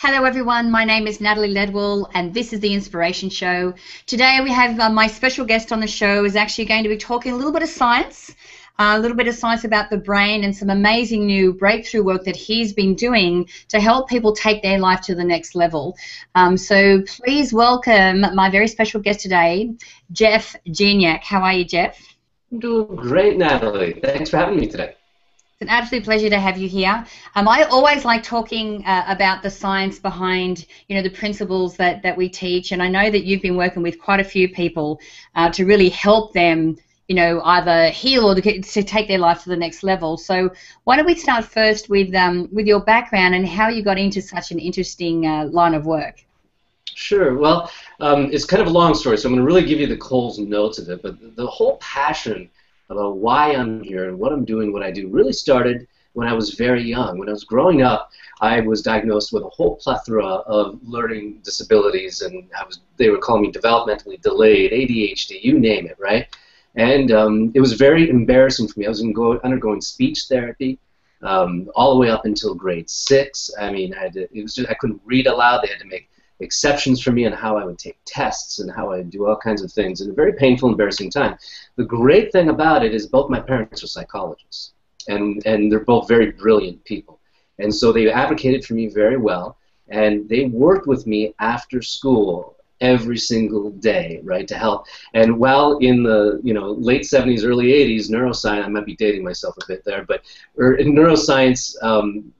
Hello everyone, my name is Natalie Ledwell and this is The Inspiration Show. Today we have my special guest on the show is actually going to be talking a little bit of science, about the brain and some amazing new breakthrough work that he's been doing to help people take their life to the next level. So please welcome my very special guest today, Jeff Gignac. How are you, Jeff? I'm doing great, Natalie. Thanks for having me today. It's an absolute pleasure to have you here. I always like talking about the science behind, the principles that we teach, and I know that you've been working with quite a few people to really help them, either heal or to take their life to the next level. So why don't we start first with your background and how you got into such an interesting line of work? Sure. Well, it's kind of a long story, so I'm going to really give you the Coles Notes of it, but the whole passion about why I'm here and what I'm doing, what I do, really started when I was very young. When I was growing up, I was diagnosed with a whole plethora of learning disabilities, and they were calling me developmentally delayed, ADHD, you name it, right? And it was very embarrassing for me. I was undergoing speech therapy all the way up until grade 6. I mean, I couldn't read aloud. They had to make exceptions for me on how I would take tests and how I would do all kinds of things, and a very painful, embarrassing time. The great thing about it is both my parents are psychologists, and they're both very brilliant people, and so they advocated for me very well, and they worked with me after school every single day, right, to help. And while in the late 70s, early 80s, neuroscience, I might be dating myself a bit there, but neuroscience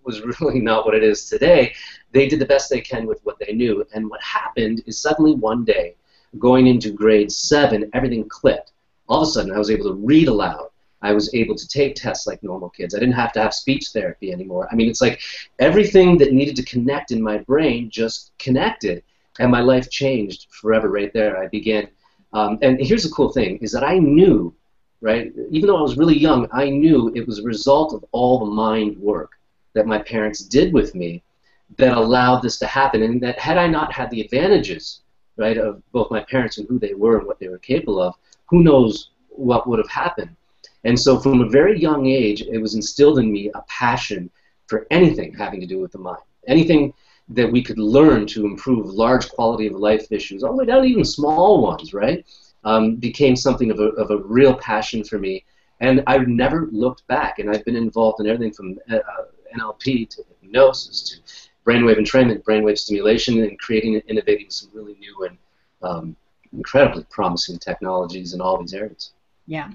was really not what it is today. They did the best they can with what they knew, and what happened is suddenly one day, going into grade 7, everything clicked. All of a sudden, I was able to read aloud. I was able to take tests like normal kids. I didn't have to have speech therapy anymore. I mean, it's like everything that needed to connect in my brain just connected, and my life changed forever right there. I began, and here's the cool thing, is that I knew, right, even though I was really young, I knew it was a result of all the mind work that my parents did with me that allowed this to happen, and that had I not had the advantages, right, of both my parents and who they were and what they were capable of, who knows what would have happened. And so from a very young age, it was instilled in me a passion for anything having to do with the mind, anything that we could learn to improve large quality of life issues, all the way down to even small ones, right, became something of a real passion for me, and I've never looked back, and I've been involved in everything from NLP to hypnosis to Brainwave entrainment, brainwave stimulation, and creating and innovating some really new and incredibly promising technologies in all these areas. Yeah,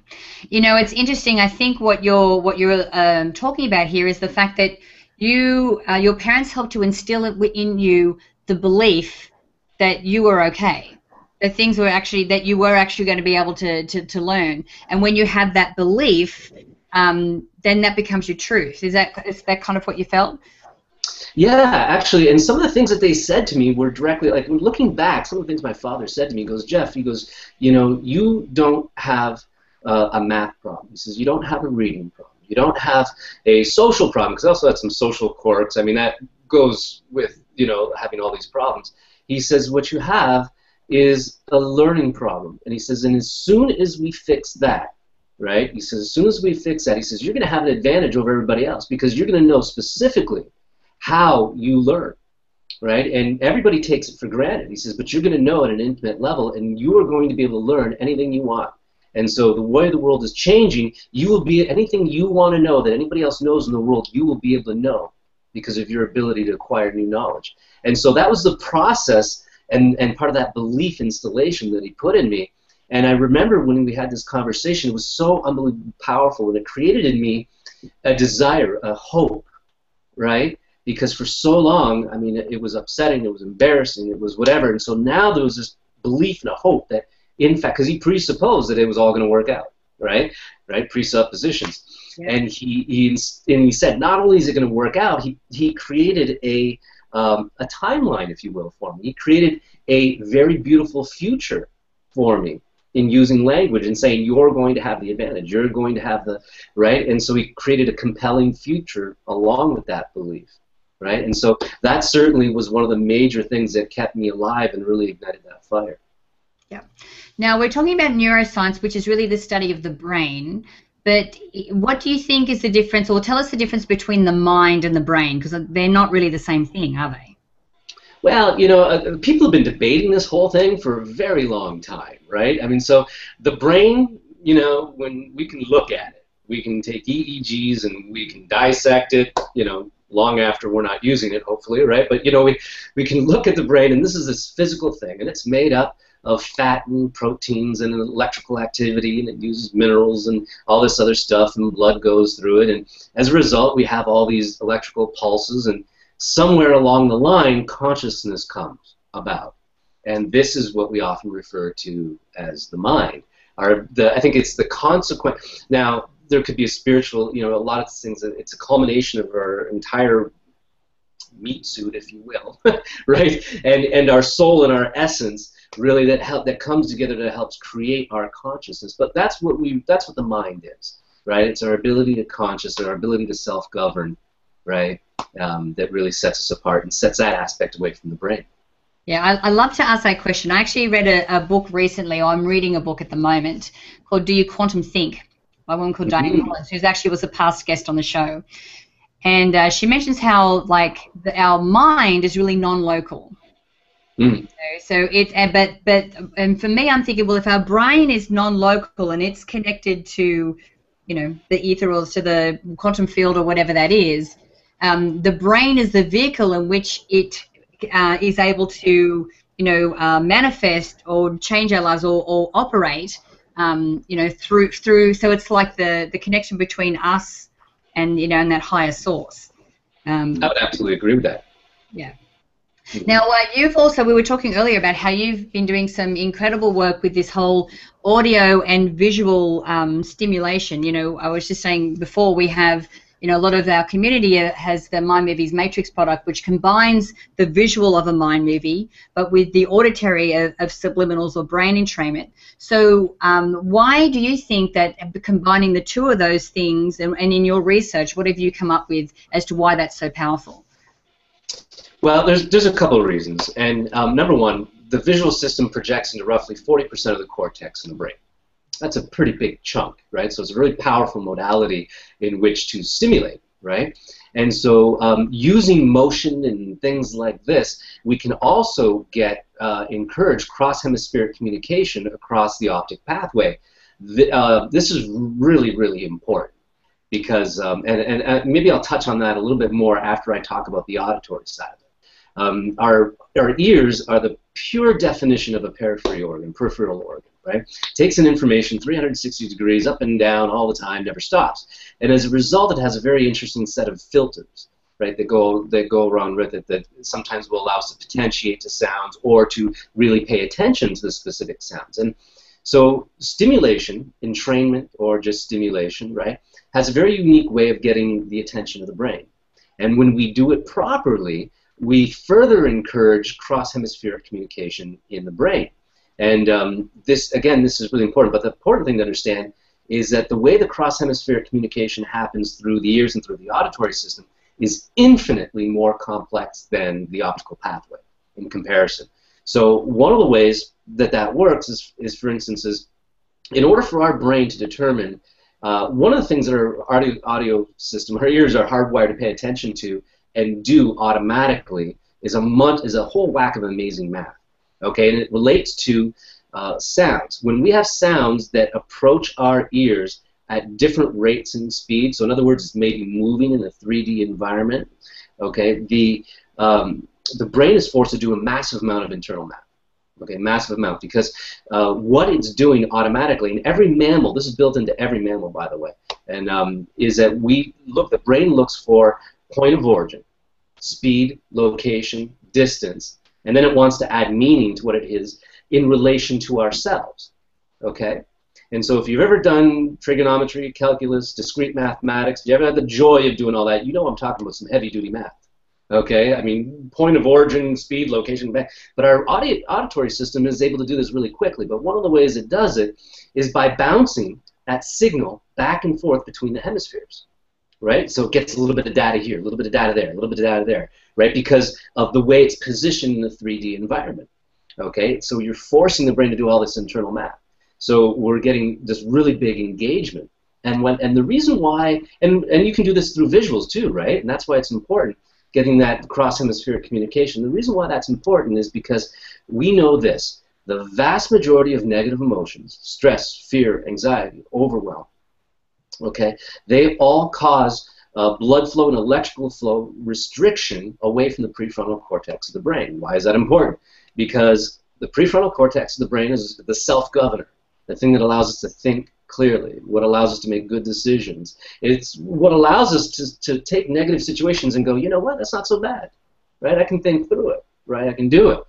it's interesting. I think what you're talking about here is the fact that your parents helped to instill in you the belief that you were okay, that things were actually you were actually going to be able to learn, and when you have that belief, then that becomes your truth. Is that kind of what you felt? Yeah, actually, and some of the things that they said to me were directly, like, looking back, some of the things my father said to me, he goes, Jeff, he goes, you don't have a math problem. He says, you don't have a reading problem. You don't have a social problem, because I also had some social quirks. I mean, that goes with, having all these problems. He says, what you have is a learning problem. And he says, and as soon as we fix that, right, he says, as soon as we fix that, he says, you're going to have an advantage over everybody else, because you're going to know specifically how you learn, right? And everybody takes it for granted. He says, but you're going to know at an intimate level, and you are going to be able to learn anything you want. And so the way the world is changing, you will be, anything you want to know that anybody else knows in the world, you will be able to know because of your ability to acquire new knowledge. And so that was the process and part of that belief installation that he put in me. And I remember when we had this conversation, it was so unbelievably powerful, and it created in me a desire, a hope, right? Because for so long, I mean, it was upsetting, it was embarrassing, it was whatever, and so now there was this belief and a hope that, in fact, because he presupposed that it was all going to work out, right? Presuppositions. Yeah. And he said, not only is it going to work out, he created a timeline, if you will, for me. He created a very beautiful future for me in using language and saying, you're going to have the advantage, you're going to have the, right? And so he created a compelling future along with that belief. Right? And so that certainly was one of the major things that kept me alive and really ignited that fire. Yeah. Now, we're talking about neuroscience, which is really the study of the brain, but what do you think is the difference, or tell us the difference between the mind and the brain, because they're not really the same thing, are they? Well, you know, people have been debating this whole thing for a very long time, right? I mean, so the brain, you know, when we can look at it, we can take EEGs and we can dissect it, you know, long after we're not using it, hopefully, right? But, you know, we can look at the brain, and this is this physical thing, and it's made up of fat and proteins and electrical activity, and it uses minerals and all this other stuff, and blood goes through it, and as a result, we have all these electrical pulses, and somewhere along the line, consciousness comes about. And this is what we often refer to as the mind. I think it's the consequence. Now, there could be a spiritual, you know, a lot of things. It's a culmination of our entire meat suit, if you will, right? And our soul and our essence, really, that comes together that helps create our consciousness. But that's what the mind is, right? It's our ability to conscious, and our ability to self-govern, right? That really sets us apart and sets that aspect away from the brain. Yeah, I love to ask that question. I actually read a book recently, or I'm reading a book at the moment, called Do You Quantum Think? By a woman called Diane Collins, who actually was a past guest on the show. And she mentions how, like, our mind is really non-local. So it's, and for me, I'm thinking, well, if our brain is non-local and it's connected to, you know, the ether or to the quantum field or whatever that is, the brain is the vehicle in which it is able to, you know, manifest or change our lives or operate, you know, through. So it's like the connection between us and, you know, and that higher source. I would absolutely agree with that. Yeah. Now, you've also, we were talking earlier about how you've been doing some incredible work with this whole audio and visual stimulation. You know, I was just saying before, we have, you know, a lot of our community has the Mind Movies Matrix product, which combines the visual of a mind movie, but with the auditory of subliminals or brain entrainment. So why do you think that combining the two of those things, and in your research, what have you come up with as to why that's so powerful? Well, there's a couple of reasons. And number one, the visual system projects into roughly 40% of the cortex in the brain. That's a pretty big chunk, right? So it's a really powerful modality in which to stimulate, right? And so using motion and things like this, we can also encourage cross-hemispheric communication across the optic pathway. This is really, really important because, and maybe I'll touch on that a little bit more after I talk about the auditory side of it. Our ears are the pure definition of a peripheral organ, right? Takes in information 360 degrees up and down all the time, never stops. And as a result, it has a very interesting set of filters, right, that go around with it that sometimes will allow us to potentiate to sounds or to really pay attention to the specific sounds. And so stimulation, entrainment, or just stimulation, right, has a very unique way of getting the attention of the brain. And when we do it properly, we further encourage cross-hemispheric communication in the brain. And this is really important, but the important thing to understand is that the way the cross-hemispheric communication happens through the ears and through the auditory system is infinitely more complex than the optical pathway in comparison. So one of the ways that works is, for instance, in order for our brain to determine, one of the things that our audio system, our ears are hardwired to pay attention to and do automatically is a whole whack of amazing math. Okay, and it relates to sounds. When we have sounds that approach our ears at different rates and speeds, so in other words, it's maybe moving in a 3D environment, okay, the brain is forced to do a massive amount of internal math. Okay, massive amount, because what it's doing automatically, and every mammal, this is built into every mammal, by the way, and is that the brain looks for point of origin, speed, location, distance, and then it wants to add meaning to what it is in relation to ourselves, okay? And so if you've ever done trigonometry, calculus, discrete mathematics, if you ever had the joy of doing all that, you know I'm talking about some heavy-duty math, okay? I mean, point of origin, speed, location, but our auditory system is able to do this really quickly, but one of the ways it does it is by bouncing that signal back and forth between the hemispheres. Right? So it gets a little bit of data here, a little bit of data there, a little bit of data there, right? Because of the way it's positioned in the 3D environment. Okay? So you're forcing the brain to do all this internal math. So we're getting this really big engagement. And the reason why, and you can do this through visuals too, right? And that's why it's important. getting that cross-hemispheric communication. The reason why that's important is because we know this. The vast majority of negative emotions, stress, fear, anxiety, overwhelm, okay, they all cause blood flow and electrical flow restriction away from the prefrontal cortex of the brain. Why is that important? Because the prefrontal cortex of the brain is the self-governor, the thing that allows us to think clearly, what allows us to make good decisions. It's what allows us to take negative situations and go, you know what, that's not so bad, right? I can think through it, right? I can do it.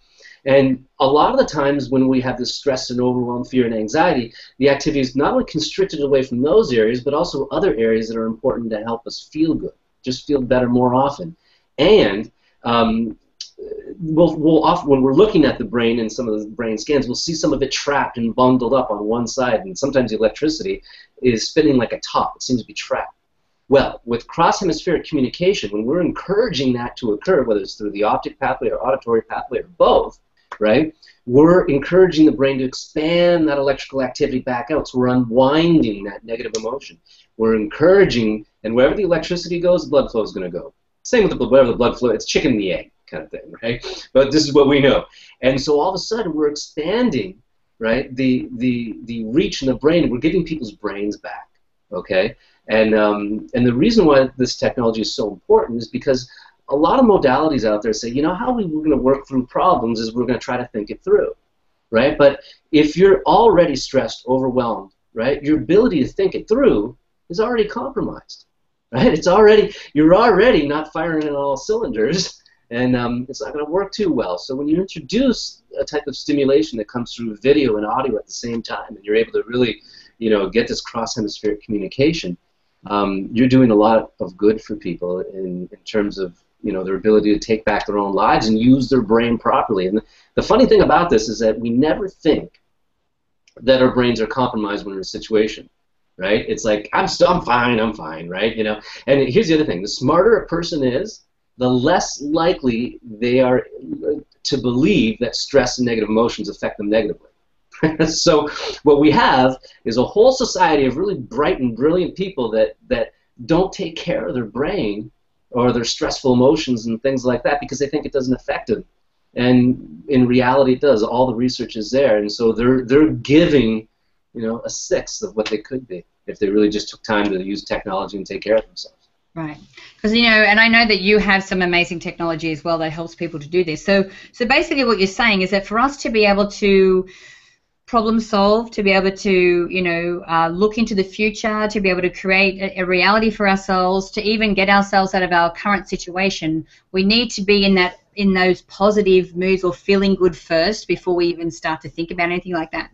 And a lot of the times when we have this stress and overwhelm, fear, and anxiety, the activity is not only constricted away from those areas, but also other areas that are important to help us feel good, just feel better more often. And we'll often, when we're looking at the brain and some of the brain scans, we'll see some of it trapped and bundled up on one side, and sometimes the electricity is spinning like a top. It seems to be trapped. Well, with cross-hemispheric communication, when we're encouraging that to occur, whether it's through the optic pathway or auditory pathway or both, right, we're encouraging the brain to expand that electrical activity back out. So we're unwinding that negative emotion. We're encouraging, and wherever the electricity goes, the blood flow is going to go. Same with wherever the blood flow, it's chicken and the egg kind of thing, right? But this is what we know. And so all of a sudden we're expanding, right, the reach in the brain. We're giving people's brains back, okay? And the reason why this technology is so important is because a lot of modalities out there say, you know, how we're going to work through problems is we're going to try to think it through, right? But if you're already stressed, overwhelmed, right, your ability to think it through is already compromised, right? You're already not firing on all cylinders, and it's not going to work too well. So when you introduce a type of stimulation that comes through video and audio at the same time, and you're able to really, you know, get this cross-hemispheric communication, you're doing a lot of good for people in terms of, you know, their ability to take back their own lives and use their brain properly. And the funny thing about this is that we never think that our brains are compromised when we're in a situation, right? It's like, I'm fine, right? You know. And here's the other thing: the smarter a person is, the less likely they are to believe that stress and negative emotions affect them negatively. So what we have is a whole society of really bright and brilliant people that don't take care of their brain or their stressful emotions and things like that because they think it doesn't affect them. And in reality it does. All the research is there, and so they're giving, you know, a sixth of what they could be if they really just took time to use technology and take care of themselves. Right, because, you know, and I know that you have some amazing technology as well that helps people to do this. So basically what you're saying is that for us to be able to problem solve, to be able to, you know, look into the future, to be able to create a reality for ourselves, to even get ourselves out of our current situation, we need to be in those positive moods or feeling good first before we even start to think about anything like that.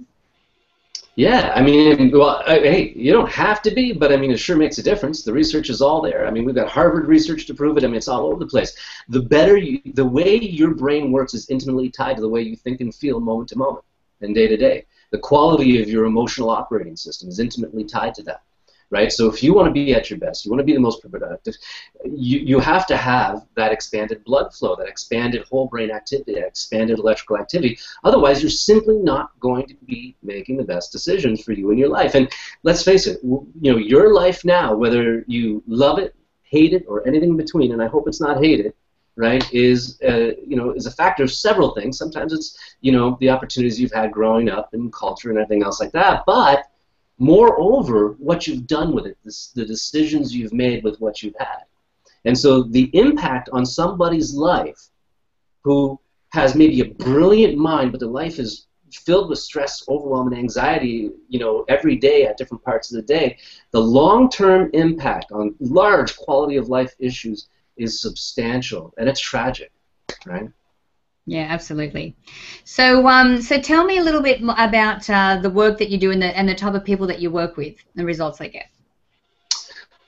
Yeah, I mean, well, hey, you don't have to be, but I mean, it sure makes a difference. The research is all there. I mean, we've got Harvard research to prove it. I mean, it's all over the place. The way your brain works is intimately tied to the way you think and feel moment to moment and day to day. The quality of your emotional operating system is intimately tied to that, right? So if you want to be at your best, you want to be the most productive, you have to have that expanded blood flow, that expanded whole brain activity, that expanded electrical activity. Otherwise, you're simply not going to be making the best decisions for you in your life. And let's face it, you know, your life now, whether you love it, hate it, or anything in between, and I hope it's not hated, right, is you know, is a factor of several things. Sometimes it's, you know, the opportunities you've had growing up and culture and everything else like that, but moreover, what you've done with it, the decisions you've made with what you've had. And so the impact on somebody's life who has maybe a brilliant mind, but their life is filled with stress, overwhelm, and anxiety, you know, every day at different parts of the day, the long-term impact on large quality of life issues is substantial, and it's tragic, right? Yeah, absolutely. So, so tell me a little bit about the work that you do and the type of people that you work with, the results they get.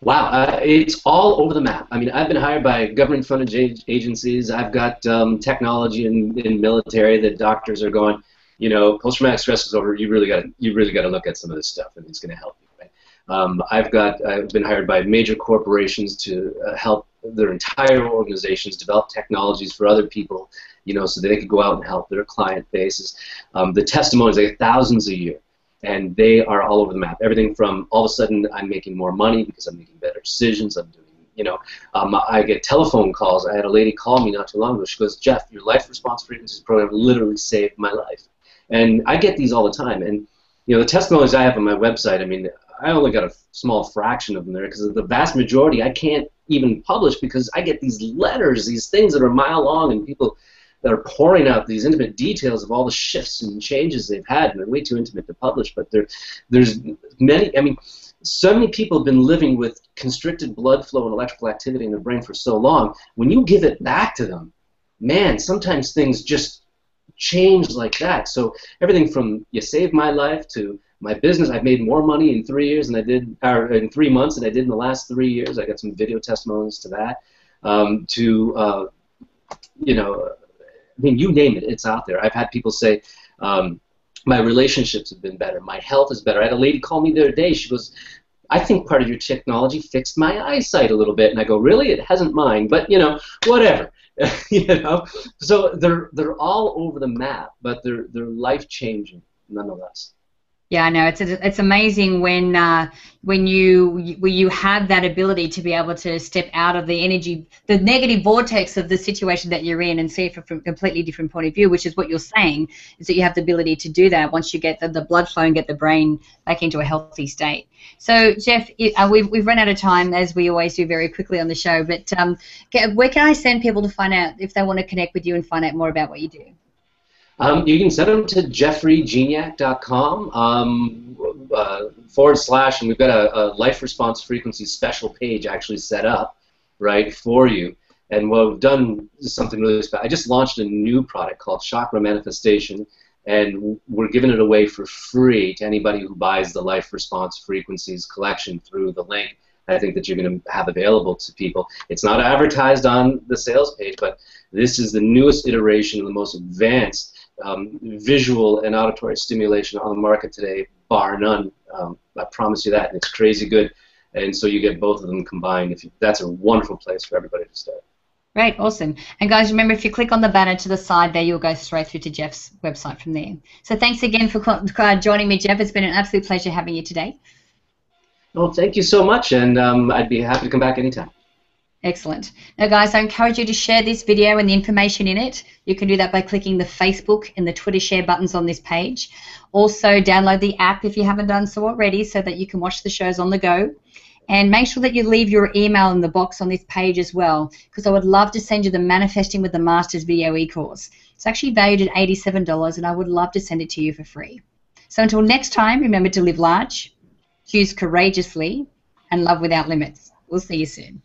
Wow, it's all over the map. I mean, I've been hired by government-funded agencies. I've got technology in military that doctors are going, you know, post-traumatic stress is over. You really got to look at some of this stuff, and it's going to help you, right? I've been hired by major corporations to help their entire organizations develop technologies for other people, you know, so that they could go out and help their client bases. The testimonies, they get thousands a year, and they are all over the map. Everything from all of a sudden I'm making more money because I'm making better decisions, I'm doing I get telephone calls. I had a lady call me not too long ago. She goes, Jeff, your life response frequencies program literally saved my life. And I get these all the time. And the testimonies I have on my website, I mean, I only got a small fraction of them there because the vast majority I can't even publish because I get these letters, these things that are a mile long, and people that are pouring out these intimate details of all the shifts and changes they've had, and they're way too intimate to publish. But there's many, I mean, so many people have been living with constricted blood flow and electrical activity in their brain for so long. When you give it back to them, man, sometimes things just change like that. So everything from you saved my life to my business, I've made more money in 3 years than I did, or in 3 months than I did in the last 3 years. I got some video testimonies to that. I mean, you name it, it's out there. I've had people say, my relationships have been better, my health is better. I had a lady call me the other day. She goes, I think part of your technology fixed my eyesight a little bit. And I go, really? It hasn't mine, but whatever. So they're all over the map, but they're life-changing nonetheless. Yeah, I know. It's amazing when you have that ability to be able to step out of the negative vortex of the situation that you're in and see it from a completely different point of view, which is what you're saying, is that you have the ability to do that once you get the blood flow and get the brain back into a healthy state. So, Jeff, we've run out of time, as we always do very quickly on the show, but where can I send people to find out if they want to connect with you and find out more about what you do? You can send them to jeffreygignac.com / and we've got a life response frequency special page actually set up, right, for you. And what we've done is something really special. I just launched a new product called Chakra Manifestation, and we're giving it away for free to anybody who buys the life response frequencies collection through the link I think that you're going to have available to people. It's not advertised on the sales page, but this is the newest iteration of the most advanced visual and auditory stimulation on the market today, bar none. I promise you that, and it's crazy good. And so you get both of them combined. That's a wonderful place for everybody to start. Great, awesome. And guys, remember, if you click on the banner to the side there, you'll go straight through to Jeff's website from there. So thanks again for joining me, Jeff. It's been an absolute pleasure having you today. Well, thank you so much, and I'd be happy to come back anytime. Excellent. Now, guys, I encourage you to share this video and the information in it. You can do that by clicking the Facebook and the Twitter share buttons on this page. Also, download the app if you haven't done so already so that you can watch the shows on the go. And make sure that you leave your email in the box on this page as well, because I would love to send you the Manifesting with the Masters video e-course. It's actually valued at $87, and I would love to send it to you for free. So until next time, remember to live large, choose courageously, and love without limits. We'll see you soon.